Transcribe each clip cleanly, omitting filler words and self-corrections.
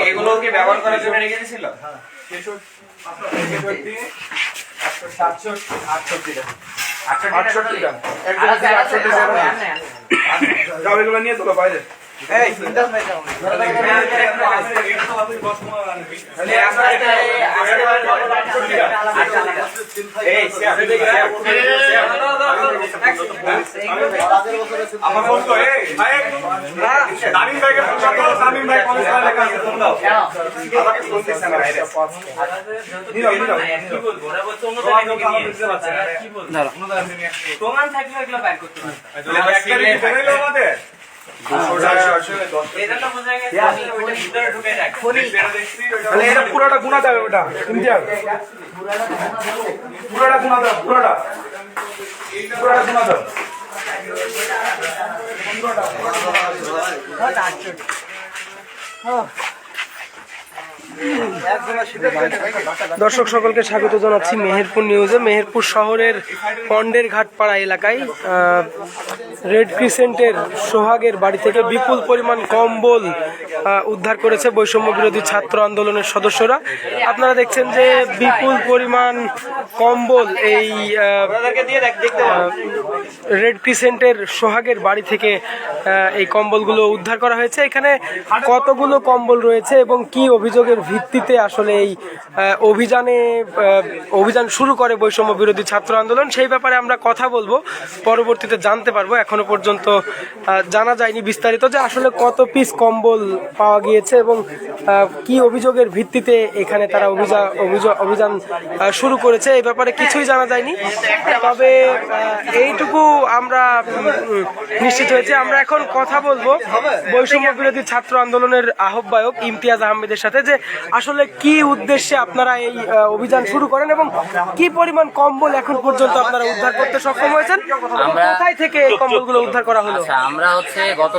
এগুলোকে ব্যবহার করার জন্য রেখে দিয়েছিল। এগুলো নিয়ে চলো বাইরে। প্রমাণ থাকলে এগুলো ব্যাক করতে পারবে। পুরোটা গুণা যাবে ওটা পুরোটা গুণা দাও পুরোটা গুণা দাও। দর্শক সকলকে স্বাগত জানাচ্ছি মেহেরপুর নিউজে। মেহেরপুর শহরের পন্ডের ঘাটপাড়া এলাকায় রেড ক্রিসেন্টের সোহাগের বাড়ি থেকে বিপুল পরিমাণ কম্বল উদ্ধার করেছে বৈষম্য বিরোধী ছাত্র আন্দোলনের সদস্যরা। আপনারা দেখছেন যে বিপুল পরিমাণ কম্বল এই রেড ক্রিসেন্টের সোহাগের বাড়ি থেকে এই কম্বলগুলো উদ্ধার করা হয়েছে। এখানে কতগুলো কম্বল রয়েছে এবং কি অভিযোগের ভিত্তিতে আসলে এই অভিযান শুরু করে বৈষম্য বিরোধী ছাত্র আন্দোলন, সেই ব্যাপারে আমরা কথা বলবো, পরবর্তীতে জানতে পারবো। এখনো পর্যন্ত জানা যায়নি বিস্তারিত যে আসলে কত পিস কম্বল পাওয়া গিয়েছে এবং কি অভিযোগের ভিত্তিতে এখানে তারা অভিযান শুরু করেছে, এই ব্যাপারে কিছুই জানা যায়নি। তবে এইটুকু আমরা নিশ্চিত হয়েছে। আমরা এখন কথা বলবো বৈষম্য বিরোধী ছাত্র আন্দোলনের আহ্বায়ক ইমতিয়াজ আহমেদের সাথে যে আসলে কি উদ্দেশ্যে আপনারা এই অভিযান শুরু করেন এবং কি পরিমাণ কম্বল এখন পর্যন্ত আপনারা উদ্ধার করতে সক্ষম হয়েছেন, কোথায় থেকে এই কম্বলগুলো উদ্ধার করা হলো? আমরা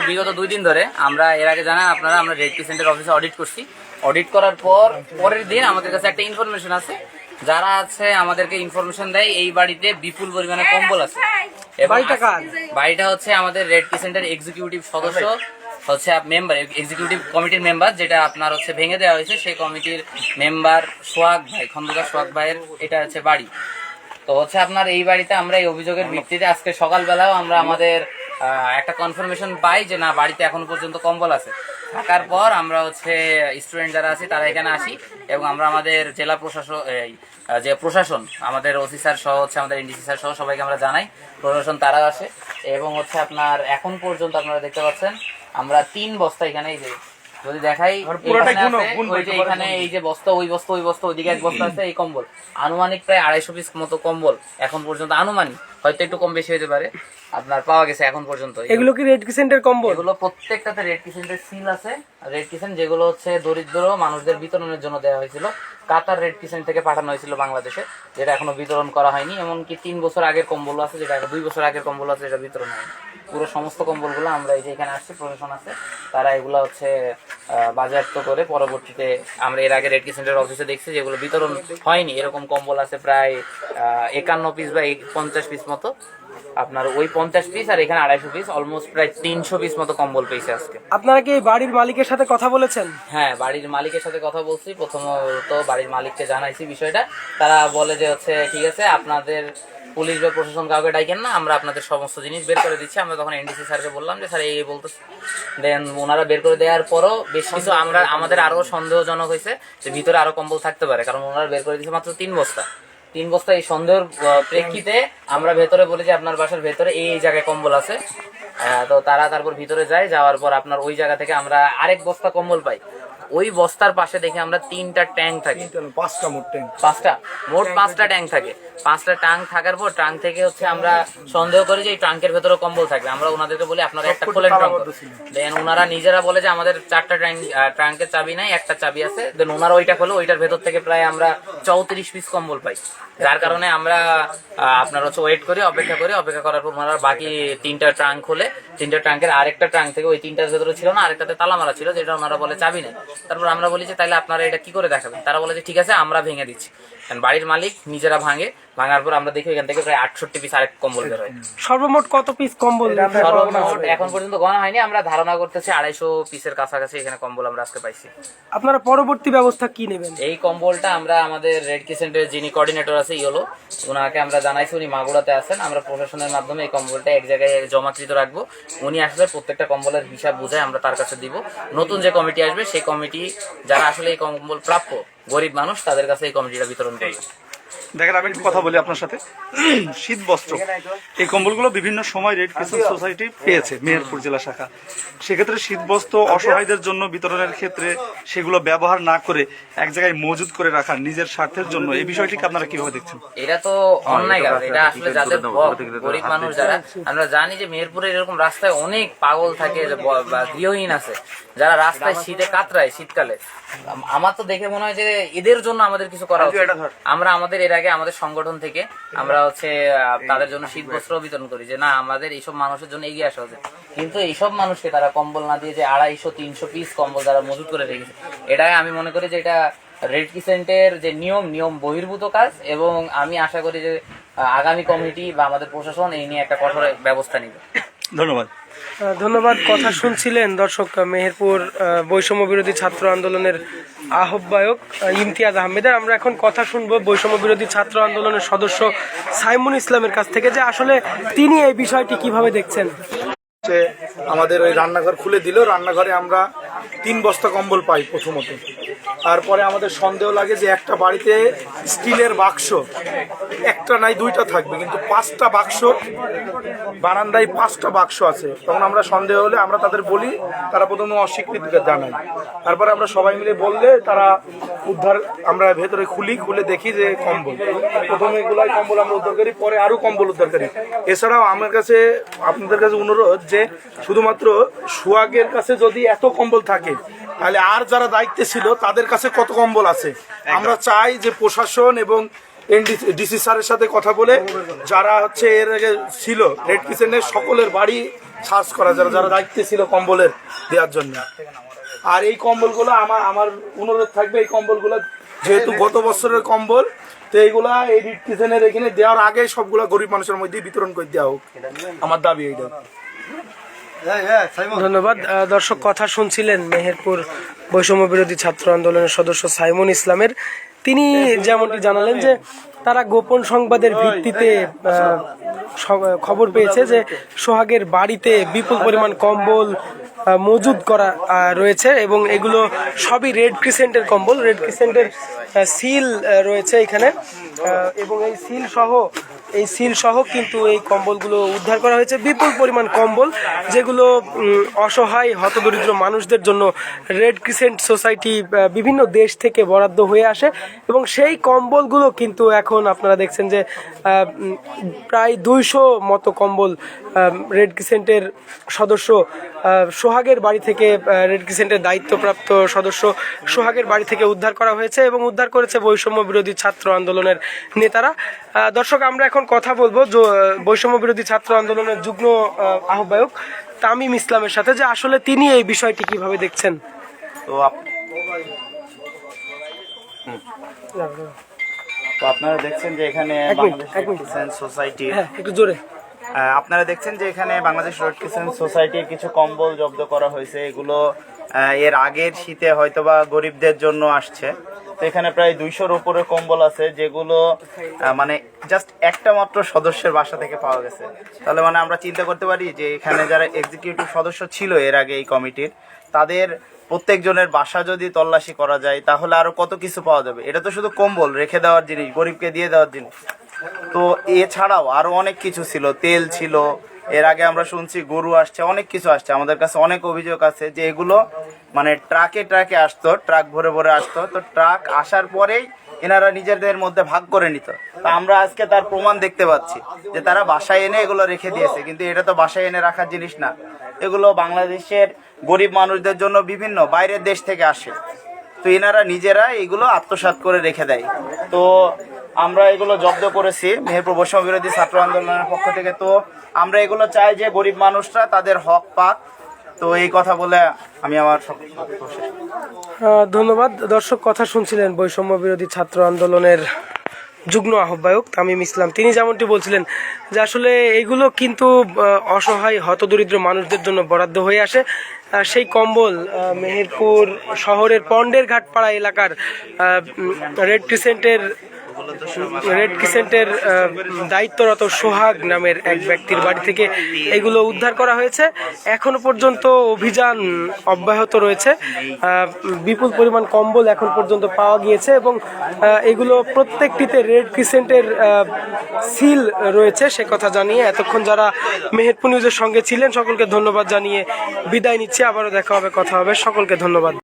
বিগত 2 দিন ধরে আমরা এর আগে জানেন আপনারা আমরা রেড ক্রিসেন্টের অফিসে অডিট করছি। অডিট করার পরের দিন আমাদের কাছে একটা ইনফরমেশন আছে, যারা আছে আমাদেরকে ইনফরমেশন দেয় এই বাড়িতে বিপুল পরিমাণে কম্বল আছে। বাড়িটা হচ্ছে আমাদের রেড ক্রিসেন্টের এক্সিকিউটিভ সদস্য হচ্ছে মেম্বার, এক্সিকিউটিভ কমিটির মেম্বার, যেটা আপনার হচ্ছে ভেঙে দেওয়া হয়েছে সেই কমিটির মেম্বার সোহাগ ভাই, খন্দকার সোহাগ ভাইয়ের এটা হচ্ছে বাড়ি। তো হচ্ছে আপনার এই বাড়িতে আমরা এই অভিযোগের ভিত্তিতে আজকে সকালবেলাও আমরা আমাদের একটা কনফার্মেশন পাই যে না বাড়িতে এখনো পর্যন্ত কম্বল আছে। থাকার পর আমরা হচ্ছে স্টুডেন্ট যারা আছি তারা এখানে আসি এবং আমরা আমাদের জেলা প্রশাসন আমাদের ওসি স্যার সহ হচ্ছে আমাদের এনডিসি স্যার সহ সবাইকে আমরা জানাই, প্রশাসন তারা আসে এবং হচ্ছে আপনার এখন পর্যন্ত আপনারা দেখতে পাচ্ছেন আমরা 3 বস্তা এখানে এই যে যদি দেখাই এখানে এই যে বস্তা ওই বস্তা ওইদিকে 1 বস্তা আছে এই কম্বল আনুমানিক প্রায় 250 পিস মতো কম্বল এখন পর্যন্ত, আনুমানিক হয়তো একটু কম বেশি হতে পারে, আপনার পাওয়া গেছে এখন পর্যন্ত। এগুলো কি রেড ক্রিসেন্টের কম্বল? এগুলো প্রত্যেকটাতে রেড ক্রিসেন্টের সিল আছে। রেড ক্রিসেন্ট যেগুলো হচ্ছে দরিদ্র মানুষদের বিতরণের জন্য দেওয়া হয়েছিল, কাতার রেড ক্রিসেন্ট থেকে পাঠানো হয়েছিল বাংলাদেশে, যেটা এখনো বিতরণ করা হয়নি। এমনকি 3 বছর আগের কম্বল আছে, যেটা 2 বছর আগের কম্বল আছে, যেটা বিতরণ হয়নি। পুরো সমস্ত কম্বলগুলো আমরা এই যে এখানে আসছি, প্রশাসন আছে, তারা এগুলো হচ্ছে বাজেয়াপ্ত করে পরবর্তীতে আমরা এর আগে রেড ক্রিসেন্টের অফিসে দেখছি যেগুলো বিতরণ হয়নি এরকম কম্বল আছে প্রায় 51 পিস বা 50 পিস মতো। আপনার ওই 50 পিস আর এখানে 250 পিস, অলমোস্ট প্রায় 300 পিস মতো কম্বল পেয়েছে আজকে। আপনারা কি বাড়ির মালিকের সাথে কথা বলেছেন? হ্যাঁ, বাড়ির মালিকের সাথে কথা বলছি। প্রথমত বাড়ির মালিককে জানাইছি বিষয়টা, তারা বলে যে হচ্ছে ঠিক আছে আপনাদের পুলিশ বা প্রশাসন কাউকে ডাকেন না, আমরা আপনাদের সমস্ত জিনিস বের করে দিচ্ছি। আমরা তখন এনডিসি স্যারকে বললাম যে স্যার এই বলতেছে, দেন ওনারা বের করে দেওয়ার পরও বেশ কিছু আমাদের আরো সন্দেহজনক হয়েছে যে ভিতরে আরো কম্বল থাকতে পারে, কারণ ওনারা বের করে দিয়েছে মাত্র 3 বস্তা। এই সন্দেহের প্রেক্ষিতে আমরা ভেতরে বলি যে আপনার বাসার ভেতরে এই জায়গায় কম্বল আছে। তো তারা তারপর ভিতরে যায়, যাওয়ার পর আপনার ওই জায়গা থেকে আমরা আরেক বস্তা কম্বল পাই। ওই বস্তার পাশে দেখে আমরা 3টা ট্যাঙ্ক থাকে, 5টা ট্যাঙ্ক থাকে। 5টা ট্যাঙ্ক থাকার পর ট্যাঙ্ক থেকে হচ্ছে আমরা সন্দেহ করি যে এই ট্যাঙ্কের ভেতরে কম্বল থাকবে। আমরা ওনাদেরকে বলি আপনারা একটা খোলেন ট্যাঙ্ক, দেন ওনারা নিজেরা বলে যে আমাদের 4টা ট্যাঙ্কের চাবি নাই, একটা চাবি আছে। দেন ওনারা ওইটা খোলে, ওইটার ভেতর থেকে প্রায় আমরা 34 পিস কম্বল পাই। যার কারণে আমরা আপনার হচ্ছে ওয়েট করি, অপেক্ষা করার পর ওনারা বাকি 3টা ট্যাঙ্ক খোলে। 3টা ট্যাঙ্কের আরেকটা ট্যাঙ্ক থেকে ওই 3টার ভেতরে ছিল না, আরেকটাতে তালা মারা ছিল, যেটা ওনারা বলে চাবি নেই। তারপর আমরা বলি যে তাহলে আপনারা এটা কি করে দেখাবেন? তারা বলে যে ঠিক আছে আমরা ভেঙে দিচ্ছি। বাড়ির মালিক নিজেরা ভাঙার পর আমরা দেখি এখান থেকে প্রায় 68 পিস আরেক কম্বল বের হয়। সর্বমোট কত পিস কম্বল? সর্বমোট এখন পর্যন্ত গণনা হয়নি, আমরা ধারণা করতেছি 250 পিসের কাছাকাছি এখানে কম্বল আমরা আজকে পাইছি। আপনারা পরবর্তী ব্যবস্থা কি নেবেন? এই কম্বলটা আমরা আমাদের রেড ক্রিসেন্টের যিনি কোঅর্ডিনেটর আছে ইয়েলো, ওনাকে আমরা জানাইছি, উনি মাগুরাতে আছেন। আমরা প্রশাসনের মাধ্যমে এই কম্বলটা এক জায়গায় জমাকৃত রাখবো। উনি আসলে প্রত্যেকটা কম্বলের হিসাব বুঝায় আমরা তার কাছে দিব। নতুন যে কমিটি আসবে সেই কমিটি যারা আসলে এই কম্বল প্রাপ্য গরিব মানুষ তাদের কাছে এই কমিটিটা বিতরণ করবে। দেখেন, আমি একটু কথা বলি আপনার সাথে। শীত বস্ত্র এই কম্বলগুলো বিভিন্ন সময় রেড ক্রিসেন্ট সোসাইটি পেয়েছে মেহেরপুর জেলা শাখা। সেক্ষেত্রে শীত বস্ত্র অসহায়দের জন্য বিতরণের ক্ষেত্রে সেগুলো ব্যবহার না করে এক জায়গায় মজুত করে রাখা নিজের স্বার্থের জন্য, এই বিষয়টিকে আপনারা কিভাবে দেখছেন? এটা তো অন্যায় কাজ। এটা আসলে যাদের গরিব মানুষ যারা, আমরা জানি যে মেহেরপুরে এরকম রাস্তায় অনেক পাগল থাকে বা গৃহহীন আছে যারা রাস্তায় শীতে কাতরায় শীতকালে। আমার তো দেখে মনে হয় যে এদের জন্য আমাদের কিছু করা উচিত। আমরা আমাদের এর আগে আমাদের সংগঠন থেকে আমরা তাদের জন্য শীত বস্ত্র বিতরণ করি, যে না আমাদের এইসব মানুষের জন্য এগিয়ে আসা উচিত। কিন্তু এইসব মানুষকে তারা কম্বল না দিয়ে যে 250-300 পিস কম্বল যারা মজুত করে রেখেছে, এটাই আমি মনে করি যে এটা রেড ক্রিসেন্টের যে নিয়ম বহির্ভূত কাজ। এবং আমি আশা করি যে আগামী কমিটি বা আমাদের প্রশাসন এই নিয়ে একটা কঠোর ব্যবস্থা নেবে। ধন্যবাদ। কথা শুনছিলেন দর্শক মেহেরপুর বৈষম্য বিরোধী ছাত্র আন্দোলনের আহ্বায়ক ইমতিয়াজ আহমেদের। আমরা এখন কথা শুনবো বৈষম্য বিরোধী ছাত্র আন্দোলনের সদস্য সাইমুন ইসলামের কাছ থেকে, যে আসলে তিনি এই বিষয়টি কিভাবে দেখছেন। আমাদের ওই রান্নাঘর খুলে দিল, রান্নাঘরে আমরা 3 বস্তা কম্বল পাই প্রথমত। তারপরে আমাদের সন্দেহ লাগে যে একটা বাড়িতে স্টিলের বাক্স একটা নাই 2টা থাকবে, কিন্তু 5টা বাক্স, বারান্দায় 5টা বাক্স আছে। তখন আমরা সন্দেহ হলে আমরা তাদের বলি, তারা প্রথমে অস্বীকৃতি জানায়। তারপরে আমরা সবাই মিলে বললে তারা উদ্ধার, আমরা ভেতরে খুলে দেখি যে কম্বল, প্রথমে এগুলাই কম্বল আমরা উদ্ধার করি, পরে আরো কম্বল উদ্ধার করি। এছাড়াও আমার কাছে আপনাদের কাছে অনুরোধ যে শুধুমাত্র সোহাগের কাছে যদি এত কম্বল থাকে, তাহলে আর যারা দায়িত্বে ছিল তাদের কাছে কত কম্বল আছে। আমরা চাই যে প্রশাসন এবং ডিসি স্যারের সাথে কথা বলে যারা এর আগে ছিল রেড ক্রিসেন্টের সকলের বাড়ি সার্চ করা, যারা দায়িত্বে ছিল কম্বলের দেওয়ার জন্য। আর এই কম্বলগুলো আমার অনুরোধ থাকবে, এই কম্বলগুলো যেহেতু গত বছরের কম্বল, তো এইগুলা এই রেড ক্রিসেন্টের এখানে দেওয়ার আগে সবগুলা গরিব মানুষের মধ্যে বিতরণ করে দেওয়া হোক, আমার দাবি এইটা। ধন্যবাদ। দর্শক কথা শুনছিলেন মেহেরপুর বৈষম্য বিরোধী ছাত্র আন্দোলনের সদস্য সাইমুন ইসলামের। তিনি যেমনটি জানালেন যে তারা গোপন সংবাদের ভিত্তিতে খবর পেয়েছে যে সোহাগের বাড়িতে বিপুল পরিমাণ কম্বল মজুদ করা রয়েছে এবং এগুলো সবই রেড ক্রিসেন্টের কম্বল। রেড ক্রিসেন্টের সিল রয়েছে এখানে এবং এই সিল সহ কিন্তু এই কম্বলগুলো উদ্ধার করা হয়েছে। বিপুল পরিমাণ কম্বল যেগুলো অসহায় হতদরিদ্র মানুষদের জন্য রেড ক্রিসেন্ট সোসাইটি বিভিন্ন দেশ থেকে বরাদ্দ হয়ে আসে এবং সেই কম্বলগুলো কিন্তু এখন আপনারা দেখছেন যে প্রায় 200 মতো কম্বল রেড ক্রিসেন্টের সদস্য সোহাগের বাড়ি থেকে, রেড ক্রিসেন্টের দায়িত্বপ্রাপ্ত সদস্য সোহাগের বাড়ি থেকে উদ্ধার করা হয়েছে এবং উদ্ধার করেছে বৈষম্য বিরোধী ছাত্র আন্দোলনের নেতারা। দর্শক আমরা এখন কথা বলবো বৈষম্য বিরোধী ছাত্র আন্দোলনের যুগ্ম আহ্বায়ক তামিম ইসলামের সাথে, যে আসলে তিনি এই বিষয়টি কিভাবে দেখছেন। তো আপনারা দেখছেন যে এখানে বাংলাদেশ রেড ক্রিসেন্ট সোসাইটি, একটু জোরে, আপনারা দেখছেন যে এখানে বাংলাদেশ রেড ক্রিসেন্ট সোসাইটির কিছু কম্বল জব্দ করা হয়েছে। এগুলো এর আগের শীতে হয়তোবা গরিবদের জন্য আসছে। তো এখানে প্রায় 200-র উপরে কম্বল আছে, যেগুলো মানে জাস্ট একটা মাত্র সদস্যের বাসা থেকে পাওয়া গেছে। তাহলে মানে আমরা চিন্তা করতে পারি যে এখানে যারা এক্সিকিউটিভ সদস্য ছিল এর আগে এই কমিটির, তাদের প্রত্যেকজনের বাসা যদি তল্লাশি করা যায় তাহলে আরো কত কিছু পাওয়া যাবে। এটা তো শুধু কম্বল রেখে দেওয়ার জিনিস, গরিবকে দিয়ে দেওয়ার জিনিস। তো এছাড়াও আরো অনেক কিছু ছিল, তেল ছিল, এর আগে আমরা শুনছি গরু আসছে, অনেক কিছু আসছে। আমাদের কাছে অনেক অভিযোগ আছে যে এগুলো মানে ট্রাকে আসতো, ট্রাক ভরে আসতো। তো ট্রাক আসার পরেই এনারা নিজেদের মধ্যে ভাগ করে নিত। তা আমরা আজকে তার প্রমাণ দেখতে পাচ্ছি যে তারা বাসায় এনে এগুলো রেখে দিয়েছে, কিন্তু এটা তো বাসায় এনে রাখার জিনিস না। এগুলো বাংলাদেশের গরিব মানুষদের জন্য বিভিন্ন বাইরের দেশ থেকে আসে। তো এনারা নিজেরা এগুলো আত্মসাৎ করে রেখে দেয়। তো আমরা এগুলো জব্দ করেছি মেহেরপুর বৈষম্য বিরোধী ছাত্র আন্দোলনের পক্ষ থেকে। তো আমরা এগুলো চাই যে গরিব মানুষরা তাদের হক পাক, তো এই কথা বলে আমি আমার ধন্যবাদ। দর্শক, কথা শুনছিলেন বৈষম্য বিরোধী ছাত্র আন্দোলনের যুগ্ম আহ্বায়ক তামিম ইসলাম। তিনি যেমনটি বলছিলেন যে আসলে এগুলো কিন্তু অসহায় হতদরিদ্র মানুষদের জন্য বরাদ্দ হয়ে আসে। সেই কম্বল মেহেরপুর শহরের পন্ডের ঘাটপাড়া এলাকার রেড ক্রিসেন্টের দায়িত্বরত সোহাগ নামের এক ব্যক্তির বাড়ি থেকে এগুলো উদ্ধার করা হয়েছে। এখনো পর্যন্ত অভিযান অব্যাহত রয়েছে। বিপুল পরিমাণ কম্বল এখন পর্যন্ত পাওয়া গিয়েছে এবং এগুলো প্রত্যেকটিতে রেড ক্রিসেন্টের সিল রয়েছে। সে কথা জানিয়ে এতক্ষণ যারা মেহেরপুর নিউজের সঙ্গে ছিলেন সকলকে ধন্যবাদ জানিয়ে বিদায় নিচ্ছি। আবারও দেখা হবে, কথা হবে। সকলকে ধন্যবাদ।